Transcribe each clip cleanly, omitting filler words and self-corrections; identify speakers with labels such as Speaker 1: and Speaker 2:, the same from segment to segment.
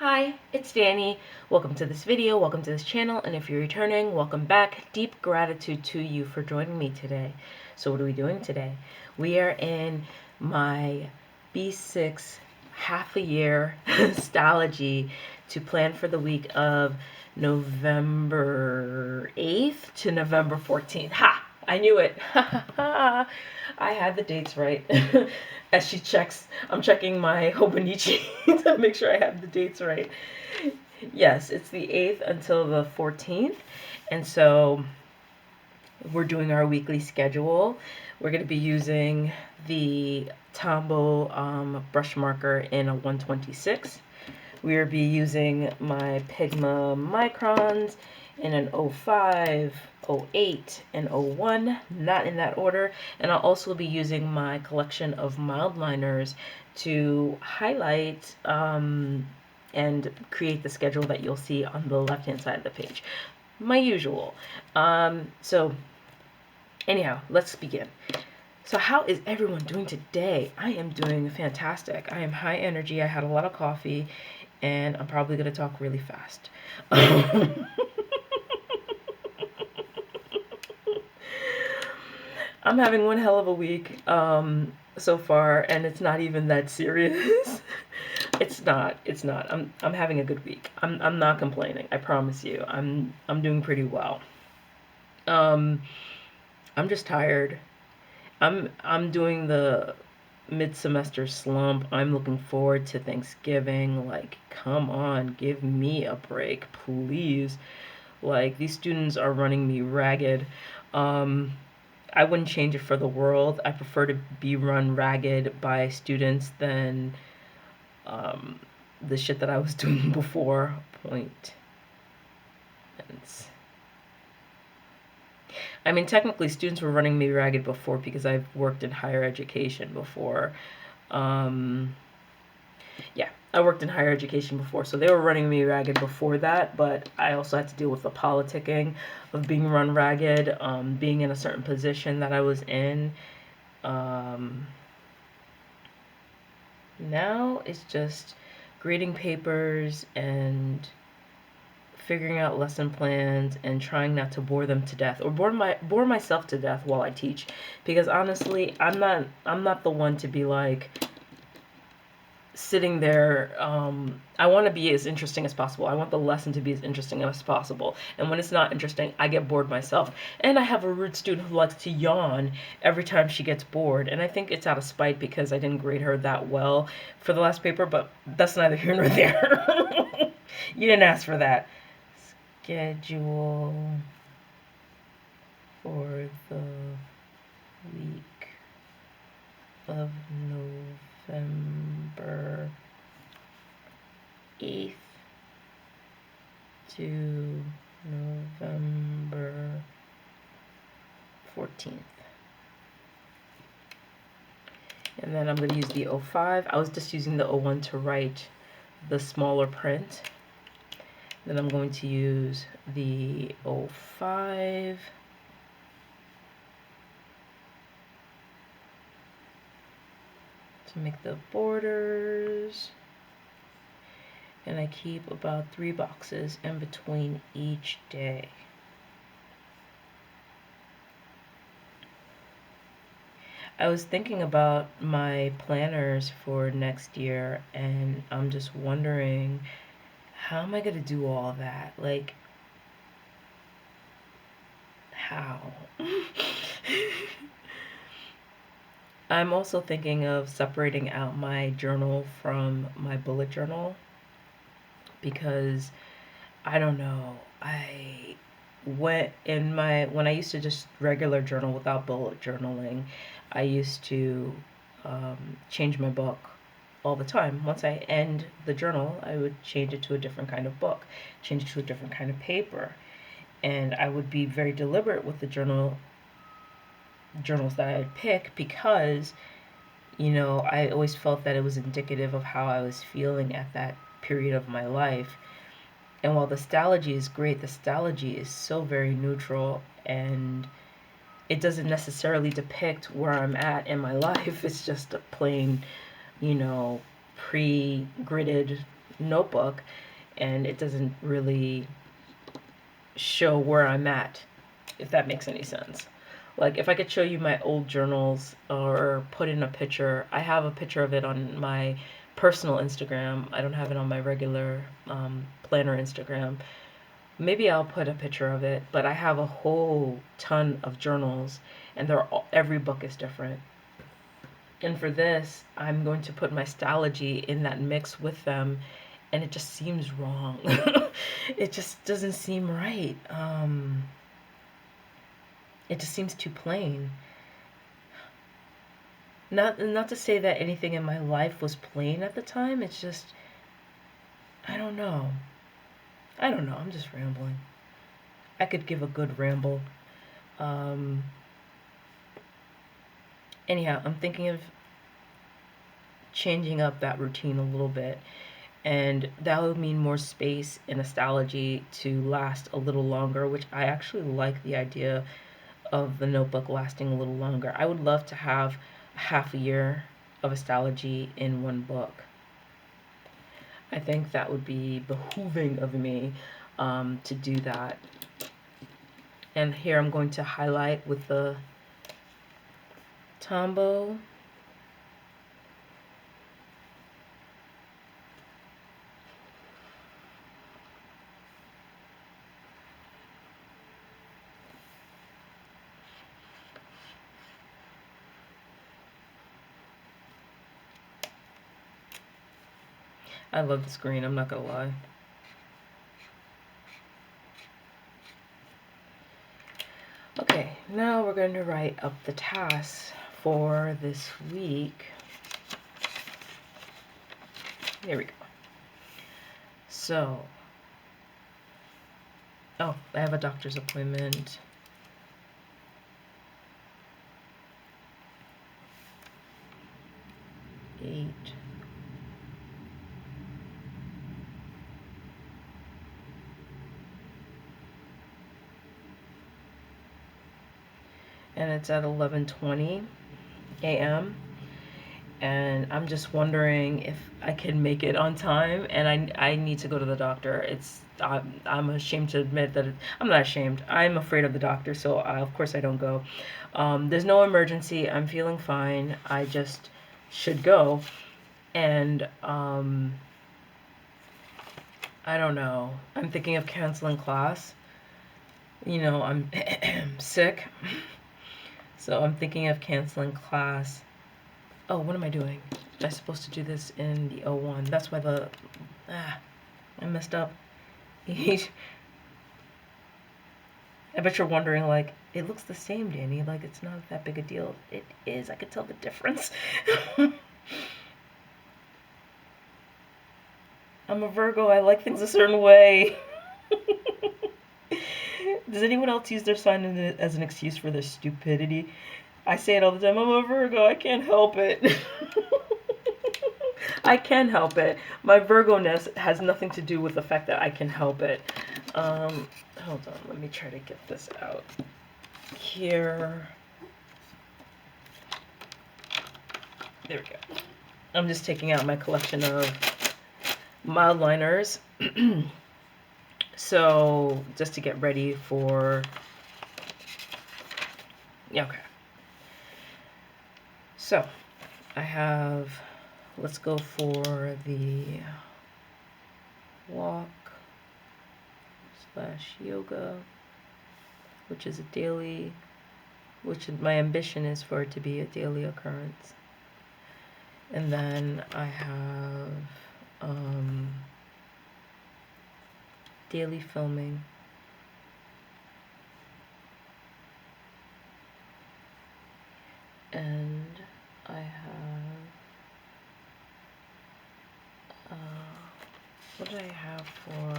Speaker 1: Hi, it's Danny. Welcome to this video, welcome to this channel, and if you're returning, welcome back. Deep gratitude to you for joining me today. So what are we doing today? We are in my B6 half a year Stalogy to plan for the week of November 8th to November 14th. Ha! I knew it. I had the dates right. As she checks, I'm checking my Hobonichi to make sure I have the dates right. Yes, it's the 8th until the 14th. And so we're doing our weekly schedule. We're going to be using the Tombow brush marker in a 126. We'll be using my Pigma microns in an 05, 08, and 01, not in that order. And I'll also be using my collection of mild liners to highlight and create the schedule that you'll see on the left-hand side of the page. My usual. So anyhow, let's begin. So how is everyone doing today? I am doing fantastic. I am high energy. I had a lot of coffee, and I'm probably going to talk really fast. I'm having one hell of a week so far, and it's not even that serious. It's not. I'm having a good week. I'm not complaining. I promise you. I'm doing pretty well. I'm just tired. I'm doing the mid-semester slump. I'm looking forward to Thanksgiving. Like, come on, give me a break, please. Like, these students are running me ragged. I wouldn't change it for the world. I prefer to be run ragged by students than the shit that I was doing before. Point. I mean, technically, students were running me ragged before because I've worked in higher education before. Yeah, I worked in higher education before, so they were running me ragged before that, but I also had to deal with the politicking of being run ragged, being in a certain position that I was in. Now it's just grading papers and figuring out lesson plans and trying not to bore them to death or bore myself to death while I teach, because honestly I'm not the one to be like sitting there. I want to be as interesting as possible. I want the lesson to be as interesting as possible, and when it's not interesting, I get bored myself. And I have a rude student who likes to yawn every time she gets bored, and I think it's out of spite because I didn't grade her that well for the last paper, but that's neither here nor there. You didn't ask for that. Schedule for the week of November 8th to November 14th. And then I'm going to use the 05. I was just using the 01 to write the smaller print. Then I'm going to use the 05 to make the borders. And I keep about 3 boxes in between each day. I was thinking about my planners for next year, and I'm just wondering, how am I going to do all that? Like, how? I'm also thinking of separating out my journal from my bullet journal, because I don't know, when I used to just regular journal without bullet journaling, I used to change my book all the time. Once I end the journal, I would change it to a different kind of book, change it to a different kind of paper, and I would be very deliberate with the journals that I would pick, because I always felt that it was indicative of how I was feeling at that period of my life. And while the Stalogy is great, the Stalogy is so very neutral, and it doesn't necessarily depict where I'm at in my life. It's just a plain, pre-gridded notebook, and it doesn't really show where I'm at, if that makes any sense. Like, if I could show you my old journals or put in a picture, I have a picture of it on my personal Instagram. I don't have it on my regular planner Instagram. Maybe I'll put a picture of it, but I have a whole ton of journals, and every book is different. And for this, I'm going to put my Stalogy in that mix with them, and it just seems wrong. It just doesn't seem right. It just seems too plain. Not to say that anything in my life was plain at the time. It's just, I don't know. I'm just rambling. I could give a good ramble. Anyhow, I'm thinking of changing up that routine a little bit, and that would mean more space in a Stalogy to last a little longer, which I actually like the idea of the notebook lasting a little longer. I would love to have half a year of a Stalogy in one book. I think that would be behooving of me to do that. And here I'm going to highlight with the Tombow. I love this green, I'm not gonna lie. Okay, now we're going to write up the tasks for this week. Here we go. So, I have a doctor's appointment. And it's at 11:20 a.m. and I'm just wondering if I can make it on time, and I need to go to the doctor. I'm ashamed to admit that I'm not ashamed. I'm afraid of the doctor, so of course I don't go. There's no emergency. I'm feeling fine. I just should go, and I don't know. I'm thinking of canceling class. I'm sick. So I'm thinking of canceling class. Oh, what am I doing? I'm supposed to do this in the 01. That's why I messed up. I bet you're wondering, like, it looks the same, Danny. Like, it's not that big a deal. It is. I could tell the difference. I'm a Virgo. I like things a certain way. Does anyone else use their sign as an excuse for their stupidity? I say it all the time. I'm a Virgo. I can't help it. I can help it. My Virgo-ness has nothing to do with the fact that I can help it. Hold on. Let me try to get this out here. There we go. I'm just taking out my collection of mild liners. So, just to get ready for... Yeah, okay. So, I have... Let's go for the walk / yoga, which is a daily, which my ambition is for it to be a daily occurrence. And then I have daily filming. And I have, what did I have for,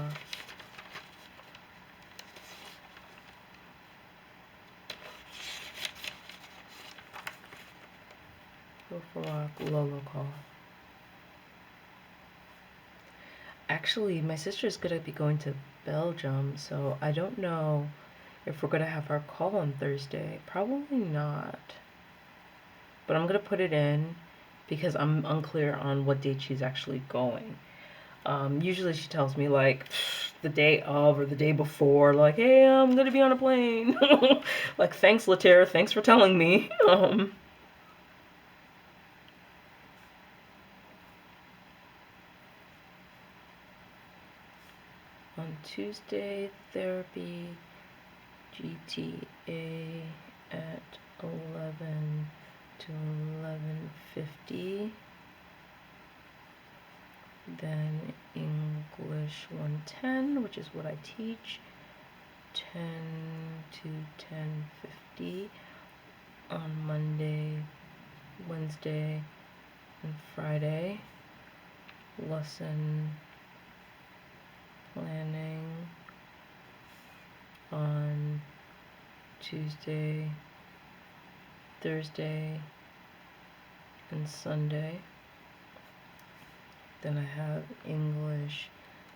Speaker 1: go for a Lolo call. Actually, my sister's gonna be going to Belgium, so I don't know if we're gonna have our call on Thursday. Probably not. But I'm gonna put it in because I'm unclear on what date she's actually going. Usually she tells me like the day of or the day before, like, hey, I'm gonna be on a plane. Like, thanks, Laterra, thanks for telling me. On Tuesday, therapy, GTA at 11 to 11:50. Then English 110, which is what I teach, 10 to 10:50 on Monday, Wednesday, and Friday. Lesson planning on Tuesday, Thursday, and Sunday. Then I have English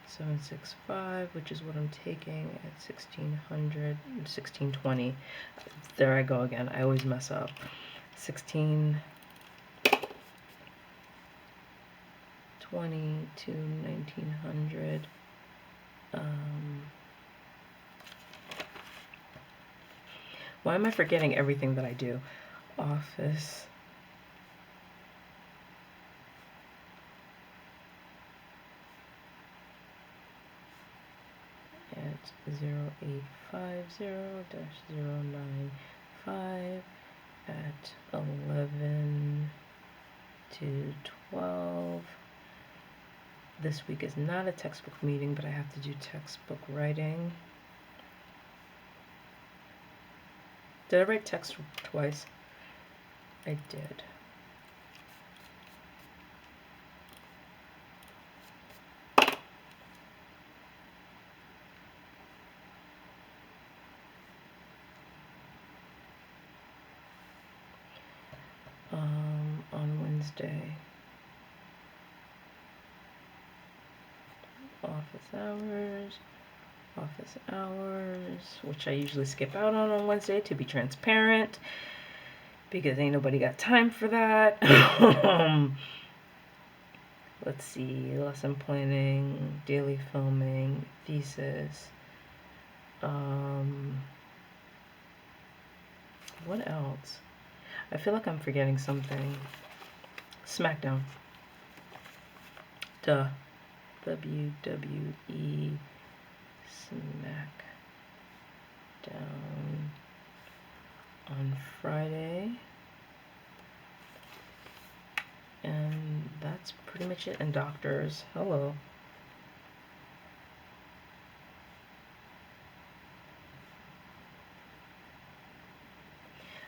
Speaker 1: 765, which is what I'm taking at 1600, 1620. There I go again. I always mess up. 1620 to 1900. Why am I forgetting everything that I do? Office. At 0850-095 at 11 to 12. This week is not a textbook meeting, but I have to do textbook writing. Did I write text twice? I did. On Wednesday. Office hours, which I usually skip out on Wednesday to be transparent, because ain't nobody got time for that. Let's see, lesson planning, daily filming, thesis. What else? I feel like I'm forgetting something. SmackDown. Duh. WWE SmackDown on Friday. And that's pretty much it. And doctors. Hello.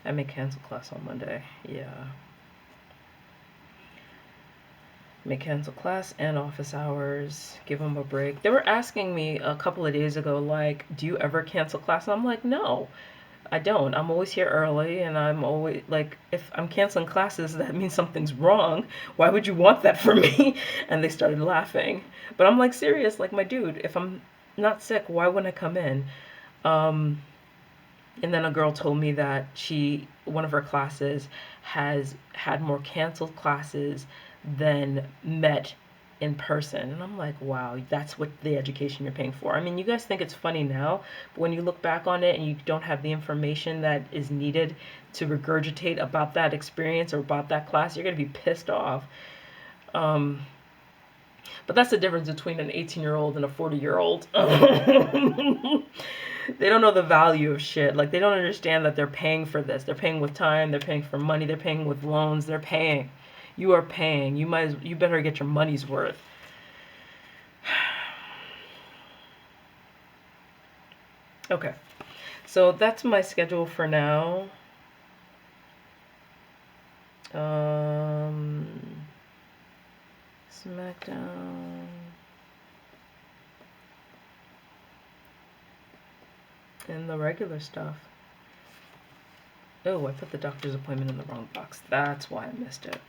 Speaker 1: I may cancel class on Monday. Yeah. May cancel class and office hours. Give them a break. They were asking me a couple of days ago, like, do you ever cancel class? And I'm like, no, I don't. I'm always here early, and I'm always, like, if I'm canceling classes, that means something's wrong. Why would you want that for me? And they started laughing. But I'm like, serious, like, my dude, if I'm not sick, why wouldn't I come in? And then a girl told me that one of her classes has had more canceled classes than met in person. And I'm like, wow, that's what the education you're paying for. I mean, you guys think it's funny now, but when you look back on it and you don't have the information that is needed to regurgitate about that experience or about that class, you're going to be pissed off. But that's the difference between an 18-year-old and a 40-year-old. They don't know the value of shit. Like, they don't understand that they're paying for this. They're paying with time. They're paying for money. They're paying with loans. They're paying. You are paying. You better get your money's worth. Okay. So that's my schedule for now. SmackDown. And the regular stuff. Oh, I put the doctor's appointment in the wrong box. That's why I missed it.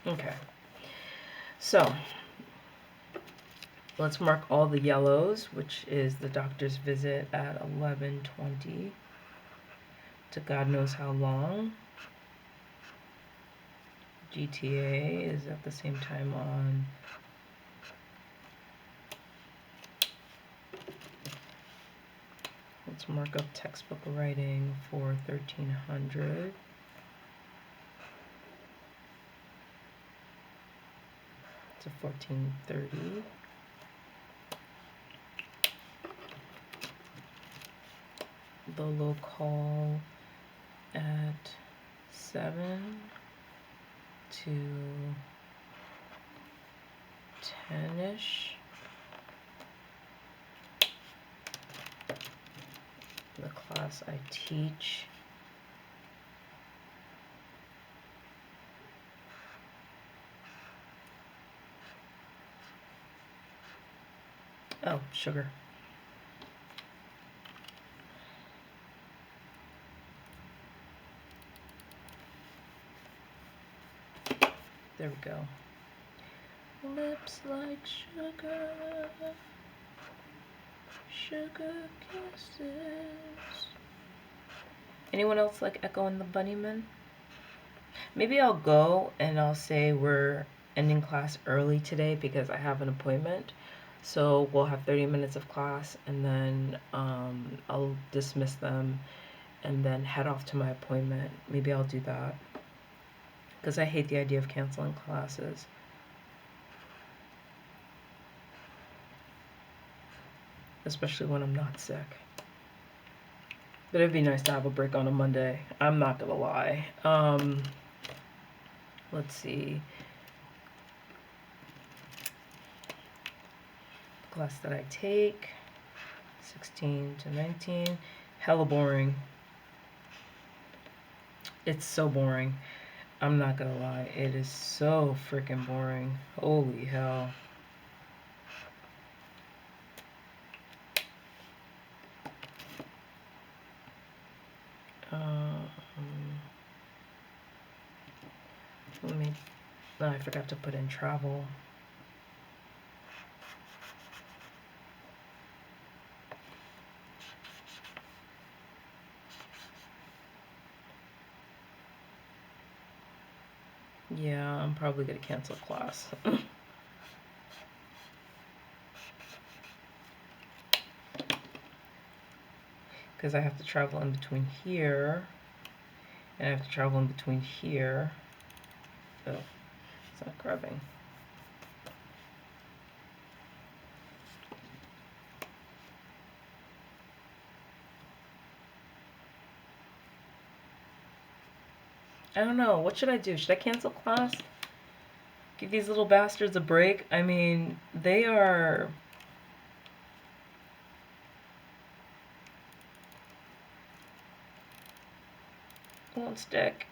Speaker 1: Okay. So, let's mark all the yellows, which is the doctor's visit at 11:20 to God knows how long. GTA is at the same time on. Let's mark up textbook writing for 1300. To 1430. The local at 7 to 10-ish. The class I teach. Oh, sugar. There we go. Lips like sugar, sugar kisses. Anyone else like Echo and the Bunnymen? Maybe I'll go and I'll say we're ending class early today because I have an appointment. So we'll have 30 minutes of class and then I'll dismiss them and then head off to my appointment. Maybe I'll do that because I hate the idea of canceling classes. Especially when I'm not sick. But it'd be nice to have a break on a Monday. I'm not gonna lie. Let's see. Class that I take, 16 to 19. Hella boring. It's so boring. I'm not gonna lie. It is so freaking boring. Holy hell. I forgot to put in travel. Yeah, I'm probably gonna cancel class. Because I have to travel in between here, and I have to travel in between here. Oh, it's not grabbing. I don't know. What should I do? Should I cancel class? Give these little bastards a break? I mean, they are... Won't stick.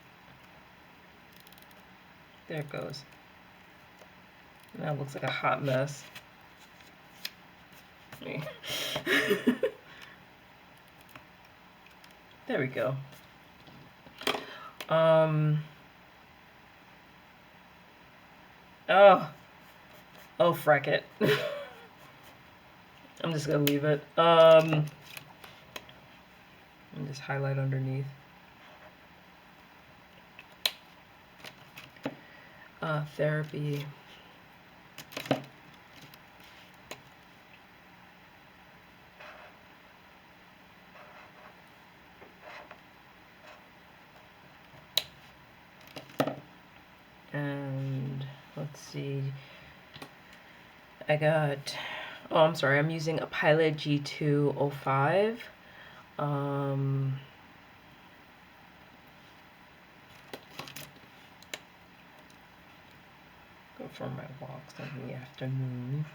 Speaker 1: There it goes. Now it looks like a hot mess. There we go. Oh, frack it. I'm just gonna leave it. And just highlight underneath. Therapy. And let's see. I got, oh, I'm sorry, I'm using a Pilot G205. Go for my walks in the afternoon.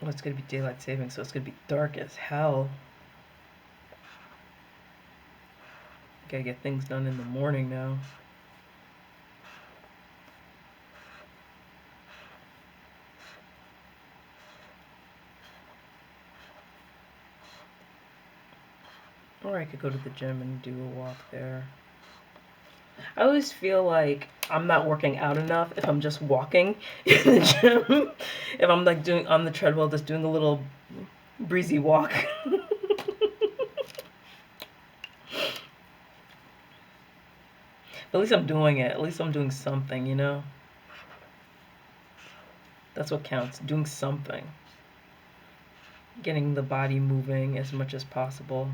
Speaker 1: Well, it's gonna be daylight savings, so it's gonna be dark as hell. Gotta get things done in the morning now. Or I could go to the gym and do a walk there. I always feel like I'm not working out enough if I'm just walking in the gym. If I'm like doing on the treadmill, just doing a little breezy walk. At least I'm doing it. At least I'm doing something, you know? That's what counts. Doing something. Getting the body moving as much as possible.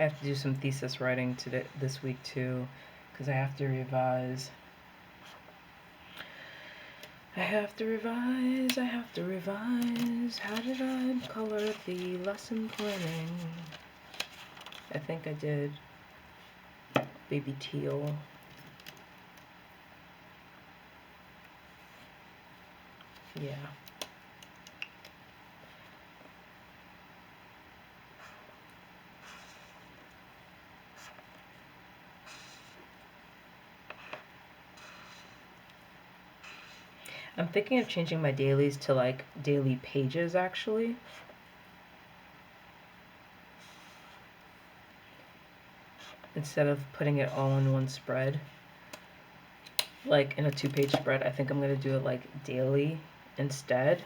Speaker 1: I have to do some thesis writing today, this week too, because I have to revise. I have to revise. How did I color the lesson planning? I think I did baby teal. Yeah. I'm thinking of changing my dailies to like daily pages actually. Instead of putting it all in one spread. Like in a 2-page spread, I think I'm going to do it like daily instead.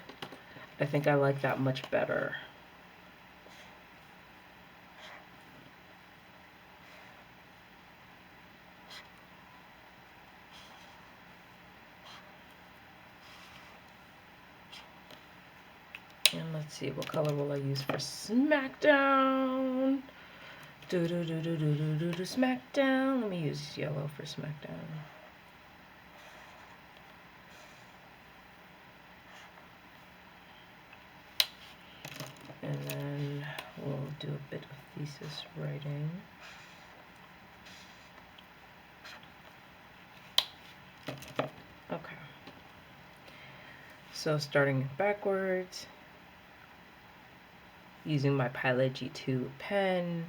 Speaker 1: I think I like that much better. And let's see, what color will I use for SmackDown? SmackDown. Let me use yellow for SmackDown. And then we'll do a bit of thesis writing. Okay. So starting backwards, using my Pilot G2 pen,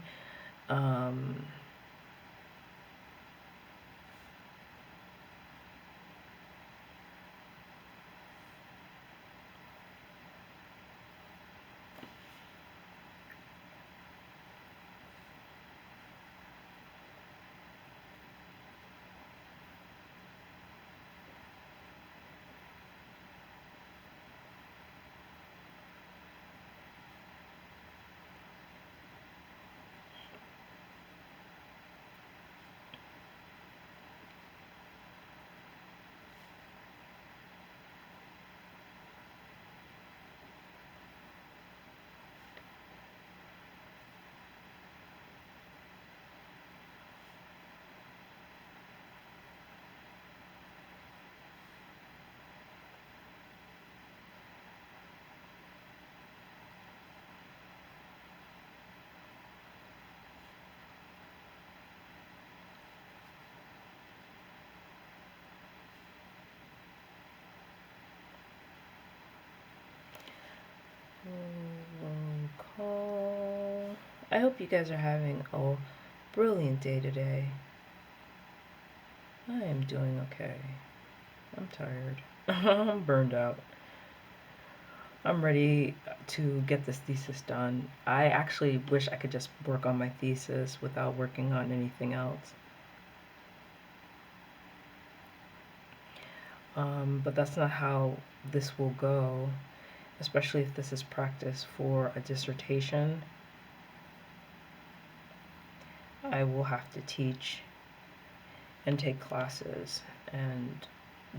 Speaker 1: roll call. I hope you guys are having a brilliant day today. I am doing okay. I'm tired. I'm burned out. I'm ready to get this thesis done. I actually wish I could just work on my thesis without working on anything else. But that's not how this will go, especially if this is practice for a dissertation. I will have to teach and take classes and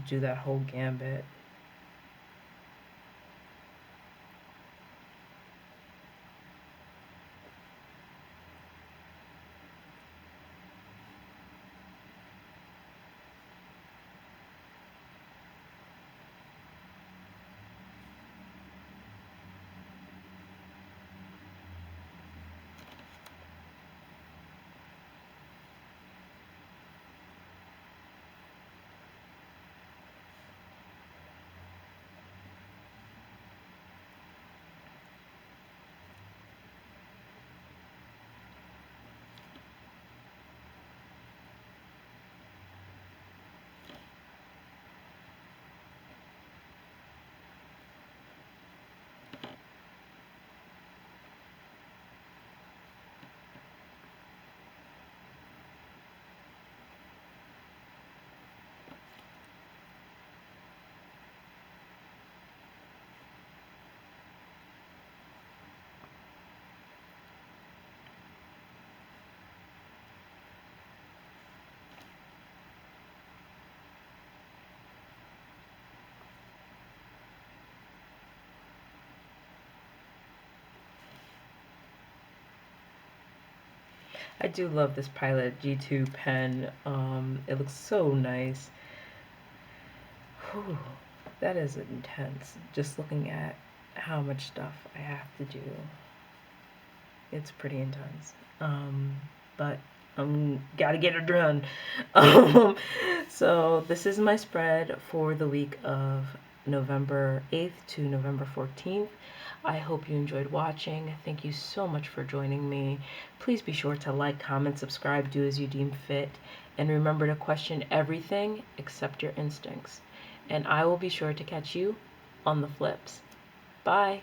Speaker 1: do that whole gambit. I do love this Pilot G2 pen. It looks so nice. Whew, that is intense. Just looking at how much stuff I have to do. It's pretty intense. But gotta get it done. So this is my spread for the week of November 8th to November 14th. I hope you enjoyed watching. Thank you so much for joining me. Please be sure to like, comment, subscribe, do as you deem fit, and remember to question everything except your instincts. And I will be sure to catch you on the flips. Bye.